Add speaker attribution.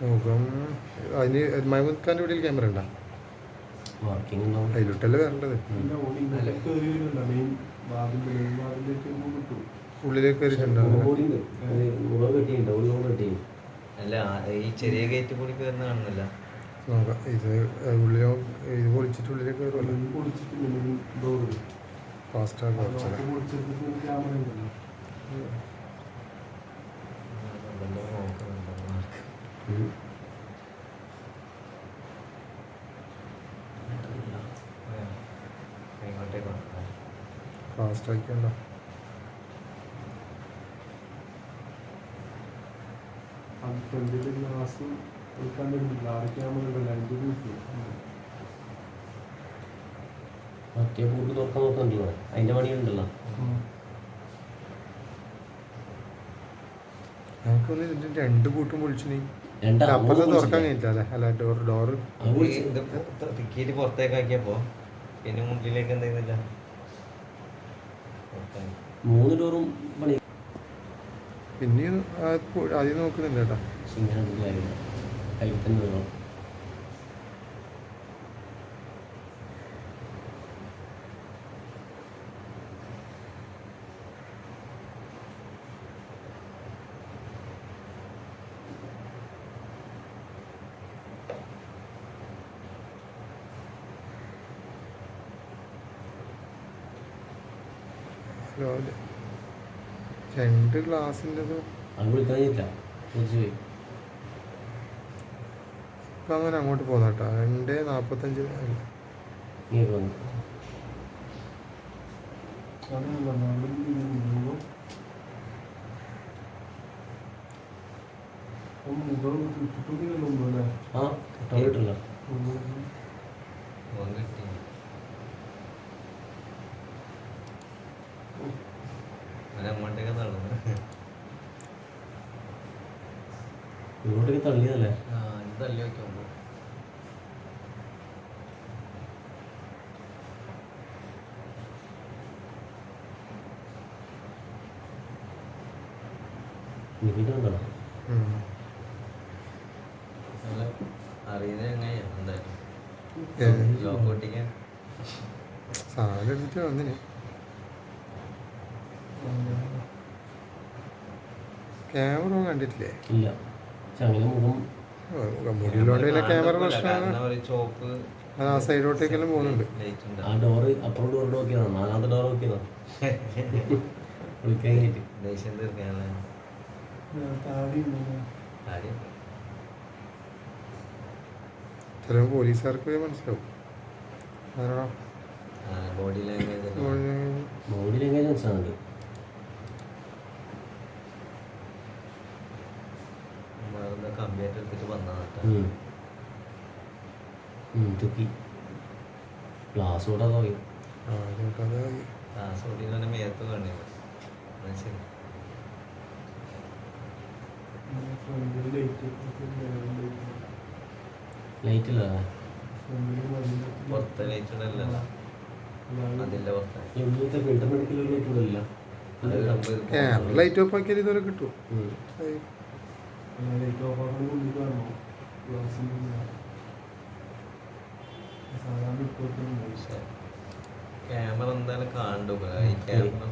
Speaker 1: നോക്കാം. അതിന് മഹമ്മദ് ഖാൻ്റെ വീട്ടിൽ ക്യാമറ ഉണ്ടോ? അതിലോട്ടല്ലേ വരേണ്ടത്. ഉള്ളിലേക്ക് കയറിയിട്ടുണ്ടോ?
Speaker 2: അല്ല, ഈ ചെറിയ ഗേറ്റ് കൂടി കയറുന്ന കാണുന്നില്ല.
Speaker 1: നോക്കാം. ഇത് ഉള്ളിലോ ഇത് പൊളിച്ചിട്ട് ഉള്ളിലേക്ക് കയറുമല്ലോ. ഫാസ്റ്റാക്കി കുറച്ചത്. ഫാസ്റ്റാക്കിയുണ്ടോ?
Speaker 3: മറ്റേ പൂട്ട് തുറക്കാൻ നോക്കണ്ടല്ലോ, അതിന്റെ പണിയുണ്ടല്ലോ.
Speaker 1: നമുക്കൊന്ന് ഇതിന്റെ രണ്ട് പൂട്ടും പൊളിച്ചിനി അപ്പുറത്ത് തുറക്കാൻ കഴിഞ്ഞില്ല അല്ലേ? അല്ല, ഡോറ്
Speaker 2: ടിക്കറ്റ് പുറത്തേക്കാക്കിയപ്പോ പിന്നെ മുമ്പിലേക്ക് എന്തെയ്യുന്നില്ല.
Speaker 3: 3 ഡോറും പണി
Speaker 1: പിന്നെയും ആദ്യം നോക്കുന്നില്ല കേട്ടോ.
Speaker 3: അതിൽ തന്നെ വേണം.
Speaker 1: രണ്ട് ഗ്ലാസിൻ്റെത് ഇപ്പം അങ്ങനെ അങ്ങോട്ട് പോകുന്ന കേട്ടോ. 2:45
Speaker 2: അങ്ങോട്ടേക്ക് നടന്നു.
Speaker 3: ഇങ്ങോട്ടേക്ക് തള്ളിയതല്ലേ?
Speaker 2: ഇത് തള്ളി വെക്കുമ്പോ അറിയുന്നത് എങ്ങനെയാ എന്തായാലും ലോക്ക് പൊട്ടിക്കാൻ
Speaker 1: സാധനം എടുത്തിട്ട് വന്നിന്. ക്യാമറ കണ്ടിട്ടില്ലേ?
Speaker 3: ഇല്ല.
Speaker 1: മുടിയിലോട്ട് പിന്നെ ക്യാമറ പ്രശ്നമാണ്.
Speaker 2: ചോപ്പ്
Speaker 1: ആ സൈഡിലോട്ടേക്കെല്ലാം പോകുന്നുണ്ട്.
Speaker 3: ആ ഡോറ് അപ്പുറം ഡോർ നോക്കിയതാണ്, 4ാമത്തെ ഡോർ നോക്കിയതാണ്.
Speaker 2: ദേഷ്യം തീർക്കാനല്ലേ.
Speaker 1: ചിലപ്പോൾ പോലീസുകാർക്ക് മനസ്സിലാവും.
Speaker 2: ബോഡി ലാംഗ്വേജ്
Speaker 3: മനസ്സിലാവുന്നുണ്ട്.
Speaker 2: കമ്പ്യൂട്ടർ എടുത്തിട്ട് വന്നതാ.
Speaker 3: ക്ലാസ് കൂടെ പോയി.
Speaker 2: ക്ലാസ് കൂടി മേത്ത് വേണ്ടില്ല. ശരി,
Speaker 3: ലൈറ്റ് ഇല്ല,
Speaker 2: പുറത്തെ ലൈറ്റ് ഇടല്ലോ. അതിന്റെ പുറത്തെ
Speaker 3: ഫിൽറ്റർ മെഡിക്കൽ ലൈറ്റ് ഇടില്ല.
Speaker 1: ക്യാമറ ലൈറ്റ് ഓഫ് ആക്കിയാൽ ഇതുവരെ കിട്ടും.
Speaker 2: ക്യാമറ എന്തായാലും കാണുക. ഈ ക്യാമറ